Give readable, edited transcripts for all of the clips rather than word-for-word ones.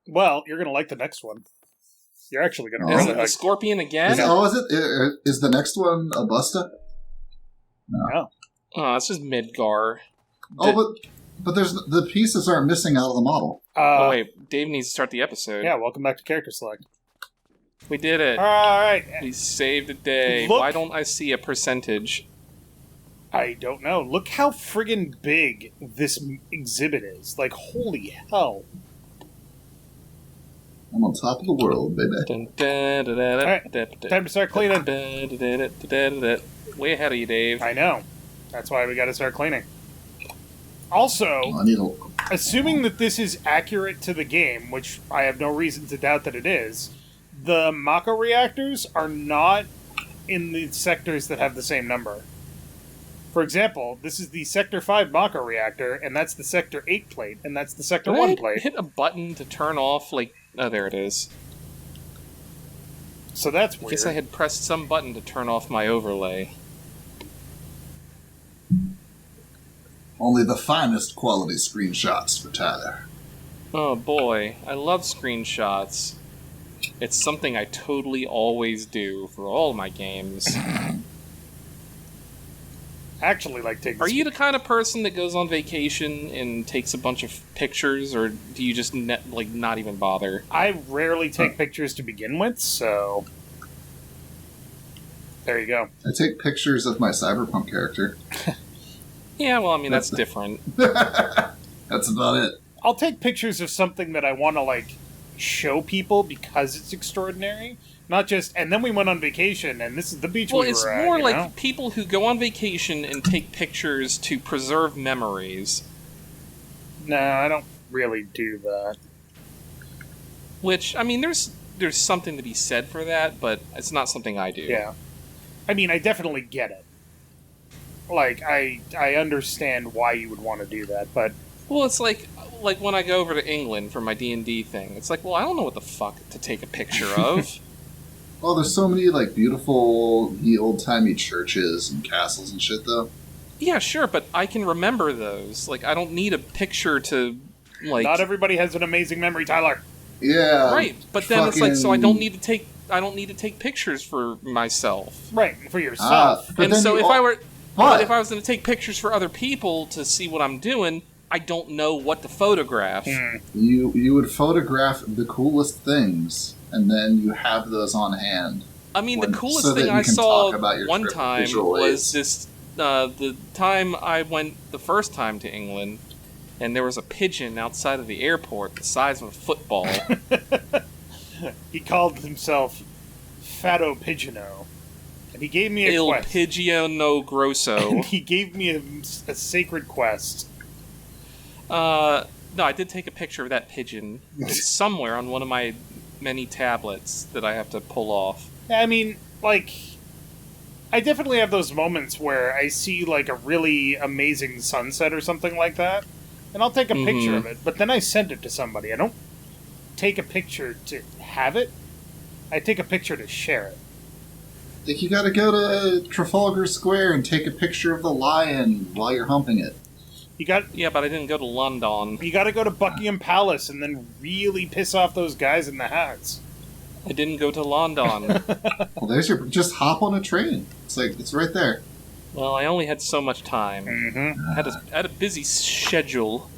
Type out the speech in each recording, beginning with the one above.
Well, you're going to like the next one. You're actually going to Is really it the like... Scorpion again? Is the next one a Busta? No. Oh, it's just Midgar. But there's the pieces aren't missing out of the model. Oh wait, Dave needs to start the episode. Yeah, welcome back to CharacterSelect. We did it. Alright. We saved the day. Look. Why don't I see a percentage? I don't know. Look how friggin' big this exhibit is. Like, holy hell. I'm on top of the world, baby. Alright, time to start cleaning. Way ahead of you, Dave. I know. That's why we gotta start cleaning. Also, assuming that this is accurate to the game, which I have no reason to doubt that it is, the Mako reactors are not in the sectors that have the same number. For example, this is the Sector 5 Mako reactor, and that's the Sector 8 plate, and that's the Sector 1 plate. Hit a button to turn off, oh, there it is. So that's weird. I guess I had pressed some button to turn off my overlay. Only the finest quality screenshots for Tyler. Oh boy, I love screenshots. It's something I totally always do for all my games. Actually, like taking... Are you the kind of person that goes on vacation and takes a bunch of pictures, or do you just not even bother? I rarely take pictures to begin with, so... There you go. I take pictures of my Cyberpunk character. Yeah, well, I mean, that's different. That's about it. I'll take pictures of something that I want to, show people because it's extraordinary. Not just, and then we went on vacation, and this is the beach we were at. Well, it's more like people who go on vacation and take pictures to preserve memories. No, I don't really do that. Which, I mean, there's something to be said for that, but it's not something I do. Yeah. I mean, I definitely get it. I understand why you would want to do that, but... Well, it's like when I go over to England for my D&D thing. It's like, well, I don't know what the fuck to take a picture of. Oh, there's so many, beautiful, old-timey churches and castles and shit, though. Yeah, sure, but I can remember those. I don't need a picture to, Not everybody has an amazing memory, Tyler. Yeah. Right, but then it's so I don't need to take pictures for myself. Right, for yourself. And so if I was going to take pictures for other people to see what I'm doing, I don't know what to photograph. You would photograph the coolest things, and then you have those on hand. I mean, the coolest thing I saw one time was this, the time I went the first time to England, and there was a pigeon outside of the airport the size of a football. He called himself Fatto Pigeono. And he gave me a Il quest. Pigeono Grosso. And he gave me a sacred quest. No, I did take a picture of that pigeon. It's somewhere on one of my many tablets that I have to pull off. I mean, I definitely have those moments where I see, a really amazing sunset or something like that, and I'll take a picture of it, but then I send it to somebody. I don't take a picture to have it. I take a picture to share it. You gotta go to Trafalgar Square and take a picture of the lion while you're humping it. Yeah, but I didn't go to London. You gotta go to Buckingham Palace and then really piss off those guys in the hats. I didn't go to London. Well, just hop on a train. It's right there. Well, I only had so much time. Mm-hmm. I had a busy schedule.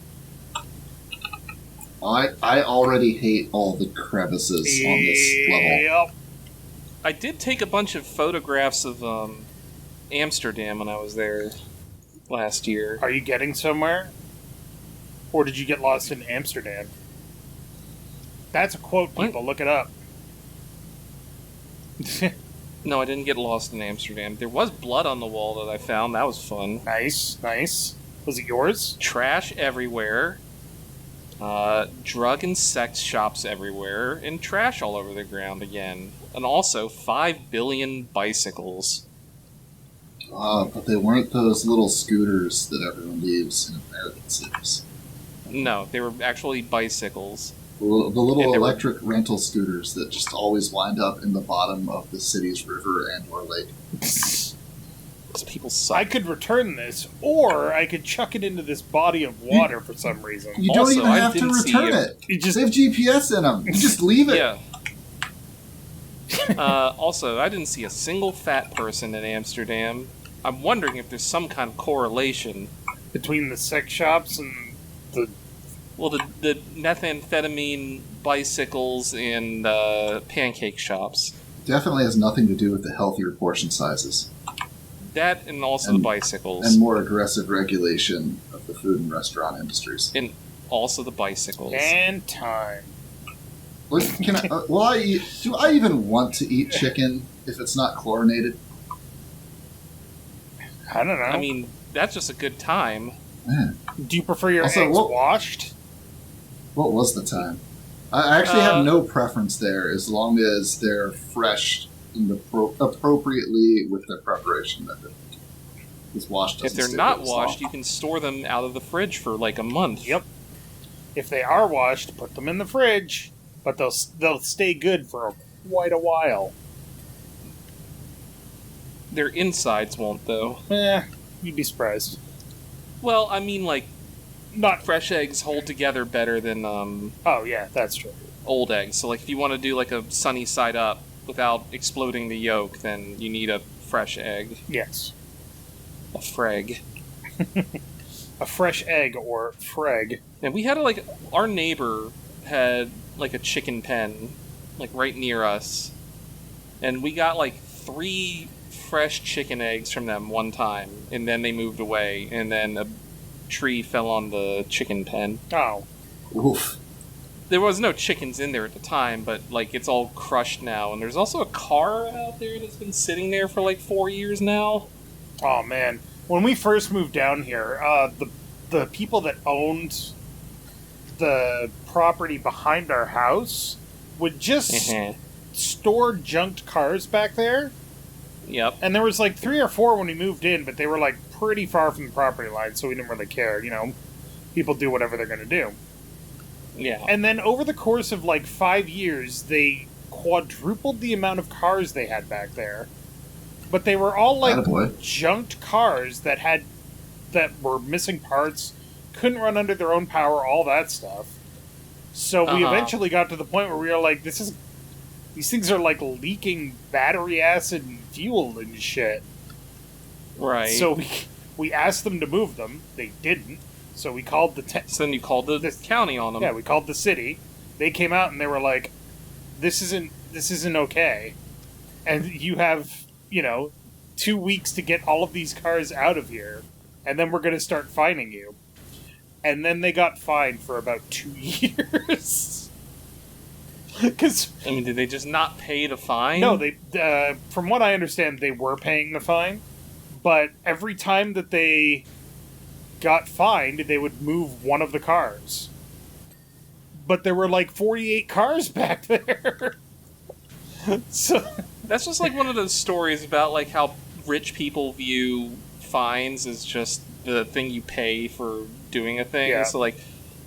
I already hate all the crevices on this level. I did take a bunch of photographs of Amsterdam when I was there last year. Are you getting somewhere? Or did you get lost in Amsterdam? That's a quote, people. Look it up. No, I didn't get lost in Amsterdam. There was blood on the wall that I found. That was fun. Nice. Was it yours? Trash everywhere. Drug and sex shops everywhere. And trash all over the ground again. And also 5 billion bicycles. But they weren't those little scooters that everyone leaves in American cities. No, they were actually bicycles. The little electric rental scooters that just always wind up in the bottom of the city's river and or lake. people suck. I could return this, or I could chuck it into this body of water for some reason. You don't even have to return it. You just they have GPS in them. You just leave it. Yeah. Also, I didn't see a single fat person in Amsterdam. I'm wondering if there's some kind of correlation between the sex shops and the... Well, the methamphetamine bicycles and pancake shops. Definitely has nothing to do with the healthier portion sizes. That and also the bicycles. And more aggressive regulation of the food and restaurant industries. And also the bicycles. And time. Do I even want to eat chicken if it's not chlorinated? I don't know. I mean, that's just a good time. Yeah. Do you prefer your eggs washed? What was the time? I actually have no preference there as long as they're fresh and appropriately with their preparation method. Washed if they're not washed, you can store them out of the fridge for like a month. Yep. If they are washed, put them in the fridge, but they'll stay good for quite a while. Their insides won't, though. You'd be surprised. Well, I mean, like, not fresh eggs hold together better than oh yeah, that's true. Old eggs. So like if you want to do like a sunny side up without exploding the yolk, then you need a fresh egg. Yes. A freg. A fresh egg or freg. And we had our neighbor had like a chicken pen like right near us. And we got like 3 fresh chicken eggs from them one time, and then they moved away, and then a tree fell on the chicken pen. Oh. Oof. There was no chickens in there at the time, but like it's all crushed now. And there's also a car out there that's been sitting there for like 4 years now. Oh man, when we first moved down here, the people that owned the property behind our house would just store junked cars back there. Yep. And there was like 3 or 4 when we moved in, but they were like pretty far from the property line, so we didn't really care. You know, people do whatever they're going to do. Yeah. And then over the course of like 5 years, they quadrupled the amount of cars they had back there. But they were all like junked cars that were missing parts, couldn't run under their own power, all that stuff. So we eventually got to the point where we were like, these things are like leaking battery acid and fuel and shit. Right. So we asked them to move them. They didn't. So we called so then you called the county on them. Yeah, we called the city. They came out and they were like, this isn't okay. And you have, 2 weeks to get all of these cars out of here, and then we're going to start fining you. And then they got fined for about 2 years. Because did they just not pay the fine? No, they. From what I understand, they were paying the fine, but every time that they got fined, they would move one of the cars. But there were like 48 cars back there. So that's just like one of those stories about like how rich people view fines as just the thing you pay for doing a thing. Yeah. So like,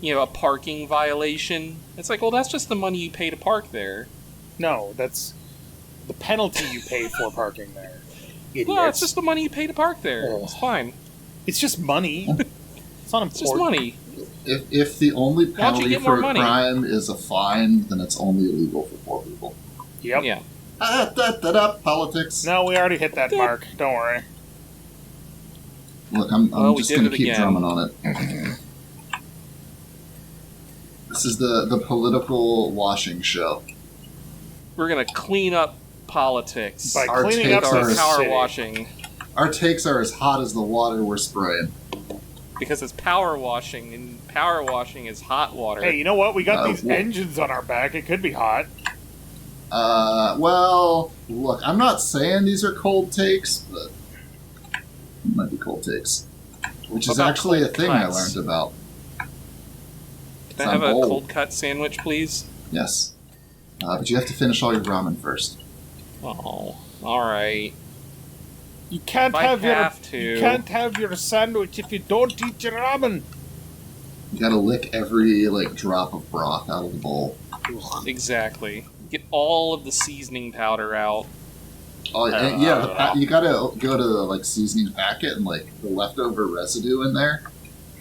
a parking violation. It's like, well, that's just the money you pay to park there. No, that's the penalty you pay for parking there. Idiots. Well, it's just the money you pay to park there. Oh. It's fine. It's just money. It's not important. It's just money. If the only penalty for a crime is a fine, then it's only illegal for poor people. Yep. Yeah. Politics. No, we already hit that mark. Don't worry. Look, I'm just going to keep drumming on it. This is the political washing show. We're going to clean up politics. By cleaning up our power washing. Our takes are as hot as the water we're spraying. Because it's power washing, and power washing is hot water. Hey, you know what? We got these engines on our back. It could be hot. Well, look, I'm not saying these are cold takes, but it might be cold takes. Which is actually a thing I learned about. Can I have a cold cut sandwich, please? Yes. But you have to finish all your ramen first. Oh, alright. You can't have your sandwich if you don't eat your ramen. You gotta lick every drop of broth out of the bowl. Exactly. Get all of the seasoning powder out. Oh yeah, you gotta go to the like seasoning packet and like the leftover residue in there,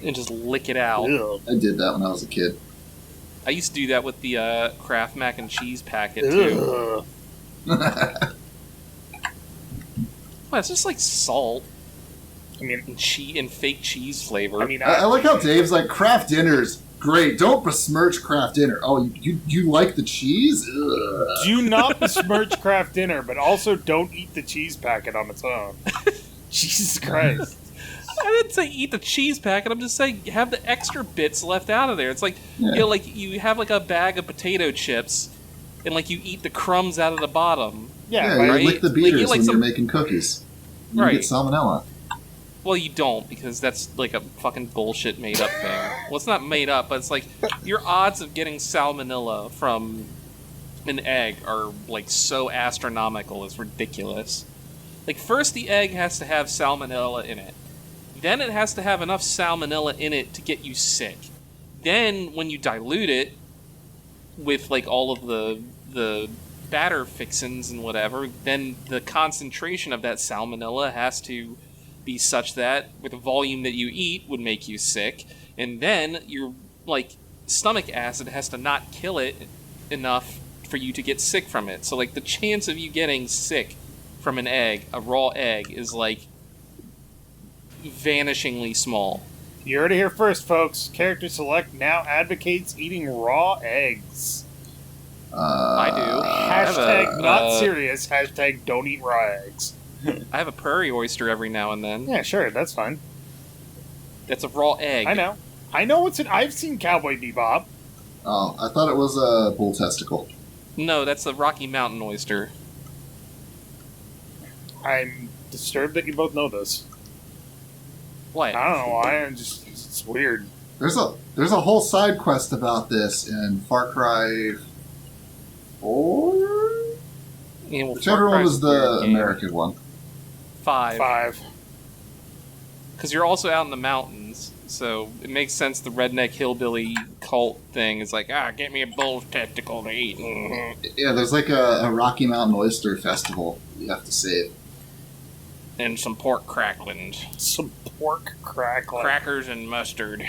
and just lick it out. Ew. I did that when I was a kid. I used to do that with the Kraft mac and cheese packet too. Well, it's just like salt. I mean, and fake cheese flavor. I mean, I like how Dave's like Kraft dinners. Great, don't besmirch Kraft dinner. Oh, you like the cheese? Ugh. Do not besmirch Kraft dinner, but also don't eat the cheese packet on its own. Jesus Christ. I didn't say eat the cheese packet. I'm just saying have the extra bits left out of there. It's like, you know, like you have like a bag of potato chips, and like you eat the crumbs out of the bottom. Yeah, right? You lick the beaters when you're making cookies. You get salmonella. Well, you don't, because that's like a fucking bullshit made-up thing. Well, it's not made up, but it's like your odds of getting salmonella from an egg are like so astronomical, it's ridiculous. Like, first the egg has to have salmonella in it. Then it has to have enough salmonella in it to get you sick. Then, when you dilute it with like all of the batter fixins and whatever, then the concentration of that salmonella has to be such that with the volume that you eat would make you sick, and then your like stomach acid has to not kill it enough for you to get sick from it. So like the chance of you getting sick from an egg, a raw egg, is like vanishingly small. You heard it here first, folks. CharacterSelect now advocates eating raw eggs. I do. Hashtag not serious. Hashtag don't eat raw eggs. I have a prairie oyster every now and then. Yeah, sure, that's fine. That's a raw egg. I know what's in. I've seen Cowboy Bebop. Oh, I thought it was a bull testicle. No, that's a Rocky Mountain oyster. I'm disturbed that you both know this. What? I don't know why. It's weird. There's a whole side quest about this in Far Cry 4? Yeah, well, whichever one was the American one. 5. Because you're also out in the mountains, so it makes sense the redneck hillbilly cult thing is like, get me a bull's testicle to eat. Mm-hmm. Yeah, there's like a Rocky Mountain Oyster Festival you have to save. And some pork cracklings. Some pork crackling. Crackers and mustard.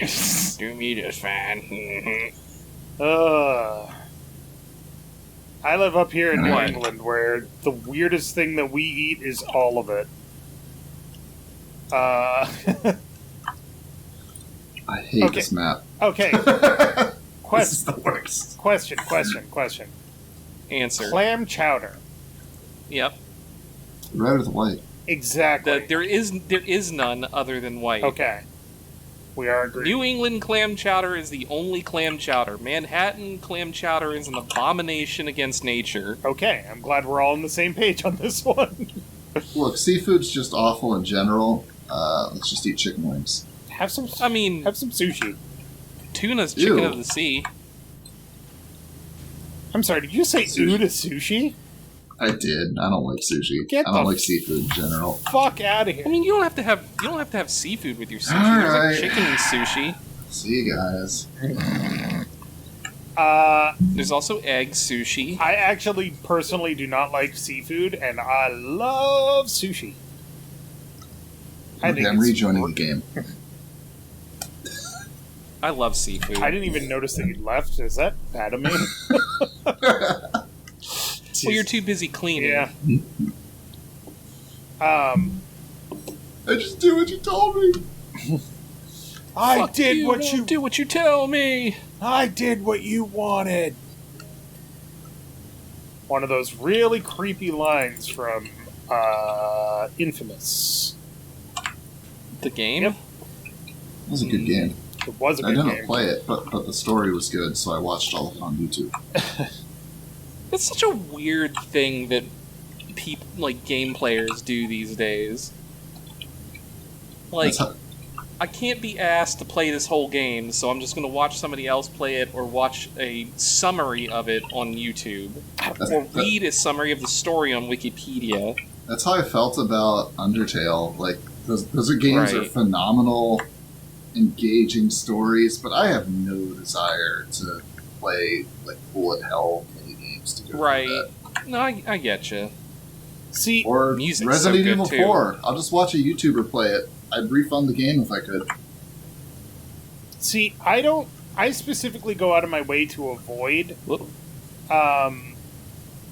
Do me just fine. I live up here in New England, where the weirdest thing that we eat is all of it. I hate this map. Okay. This is the worst. Question. Answer. Clam chowder. Yep. Red or the white? Exactly. There is none other than white. Okay. We are agreed. New England clam chowder is the only clam chowder. Manhattan clam chowder is an abomination against nature. Okay, I'm glad we're all on the same page on this one. Look, seafood's just awful in general. Let's just eat chicken wings. Have some sushi. Tuna's chicken of the sea. I'm sorry, did you say ew to sushi? I did. I don't like sushi. I don't like seafood in general. Fuck out of here. I mean, you don't have to have seafood with your sushi. There's like chicken sushi. See you guys. There's also egg sushi. I actually personally do not like seafood, and I love sushi. I'm rejoining the game. I love seafood. I didn't even notice that you left. Is that bad of me? Well, you're too busy cleaning. Yeah. I just do what you told me. I did what you do. What you tell me. I did what you wanted. One of those really creepy lines from Infamous. The game? Yep. It was a good game. It was a good game. I didn't play it, but the story was good, so I watched all of it on YouTube. It's such a weird thing that people, like game players, do these days. Like, I can't be asked to play this whole game, so I'm just going to watch somebody else play it or watch a summary of it on YouTube. Or read a summary of the story on Wikipedia. That's how I felt about Undertale. Like, those are games are phenomenal, engaging stories, but I have no desire to play, like, bullet hell mini games to go Right. No, I get you. See, or Resident Evil 4. I'll just watch a YouTuber play it. I'd refund the game if I could. See, I specifically go out of my way to avoid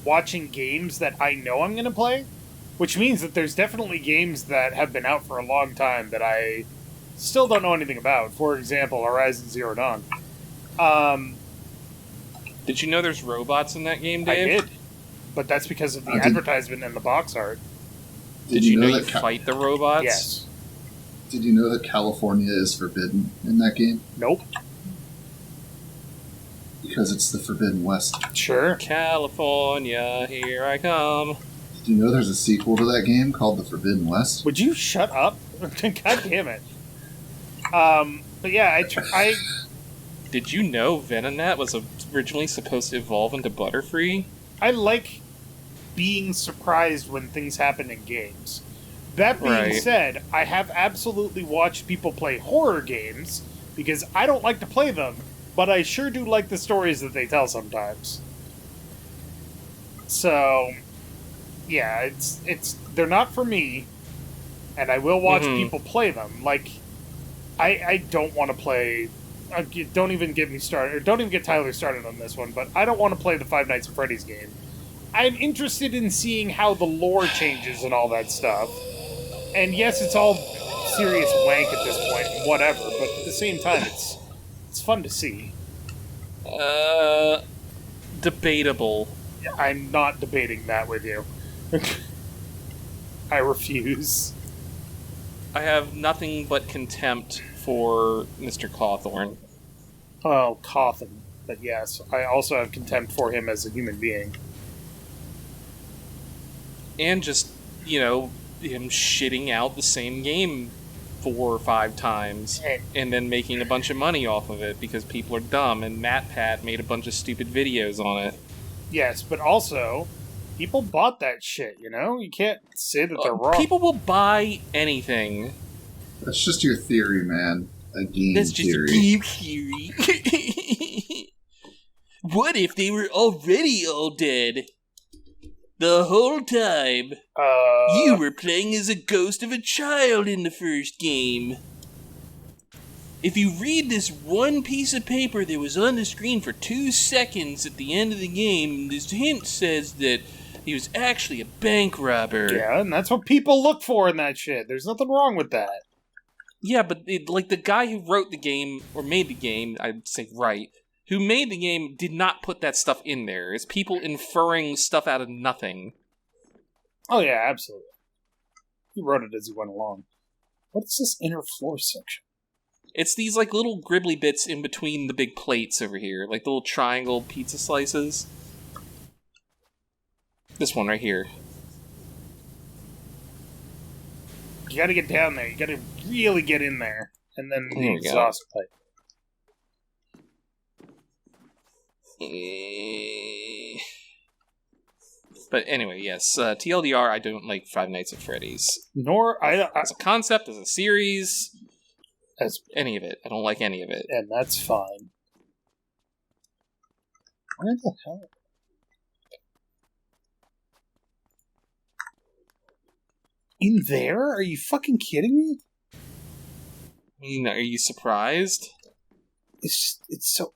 watching games that I know I'm going to play, which means that there's definitely games that have been out for a long time that I still don't know anything about. For example, Horizon Zero Dawn. Did you know there's robots in that game, Dave? I did, but that's because of the advertisement and the box art. Did you know you fight the robots? Yes. Did you know that California is forbidden in that game? Nope. Because it's the Forbidden West. Sure. California, here I come. Did you know there's a sequel to that game called The Forbidden West? Would you shut up? God damn it. But yeah, I Did you know Venonat was originally supposed to evolve into Butterfree? I like being surprised when things happen in games. That being said, I have absolutely watched people play horror games because I don't like to play them, but I sure do like the stories that they tell sometimes. So, yeah, it's they're not for me, and I will watch people play them. Like, I don't want to play. Don't even get me started, or don't even get Tyler started on this one. But I don't want to play the Five Nights at Freddy's game. I'm interested in seeing how the lore changes and all that stuff. And yes, it's all serious wank at this point, whatever. But at the same time, it's fun to see. Debatable. I'm not debating that with you. I refuse. I have nothing but contempt for Mr. Cawthorn. Oh, Cawthon. But yes, I also have contempt for him as a human being. And just, him shitting out the same game 4 or 5 times and then making a bunch of money off of it because people are dumb, and MatPat made a bunch of stupid videos on it. Yes, but also, people bought that shit, You can't say that they're wrong. People will buy anything. That's just your theory, man. A game That's just theory. A game theory. What if they were already all dead? The whole time, you were playing as a ghost of a child in the first game. If you read this one piece of paper that was on the screen for 2 seconds at the end of the game, this hint says that he was actually a bank robber. Yeah, and that's what people look for in that shit. There's nothing wrong with that. Yeah, but the guy who wrote the game, or made the game, I'd say who made the game did not put that stuff in there. It's people inferring stuff out of nothing. Oh yeah, absolutely. He wrote it as he went along. What's this inner floor section? It's these little gribbly bits in between the big plates over here, like the little triangle pizza slices. This one right here. You gotta get down there. You gotta really get in there. And then the exhaust pipe. But anyway, yes. TLDR, I don't like Five Nights at Freddy's. As a concept, as a series, as any of it. I don't like any of it. And that's fine. Where the hell? In there? Are you fucking kidding me? Are you surprised? It's so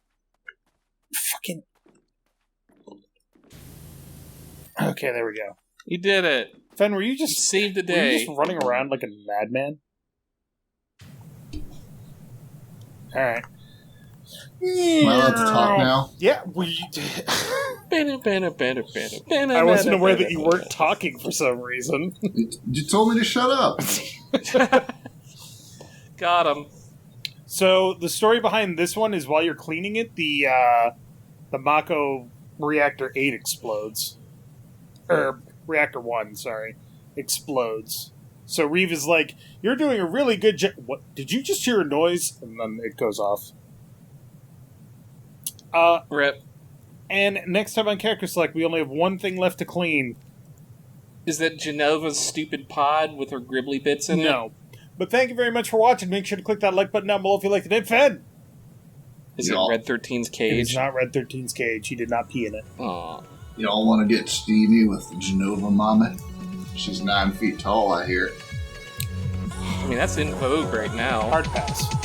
fucking. Okay, there we go. You did it. Fen, were you just saved the day? Were you just running around like a madman? All right. Am I allowed to talk now? Yeah, we did. I wasn't aware that you weren't talking for some reason. You told me to shut up. Got him. So the story behind this one is while you're cleaning it, the Mako Reactor 8 explodes. Or Reactor 1, sorry. Explodes. So Reeve is like, you're doing a really good job. What? Did you just hear a noise? And then it goes off. Rip. And next time on CharacterSelect, we only have one thing left to clean. Is that Genova's stupid pod with her gribbly bits in it? No. But thank you very much for watching. Make sure to click that like button down below if you liked it. Fed! Is it Red 13's cage? It is not Red 13's cage. He did not pee in it. Aww. Y'all want to get steamy with Genova Mama? She's 9 feet tall, I hear. I mean, that's in vogue right now. Hard pass.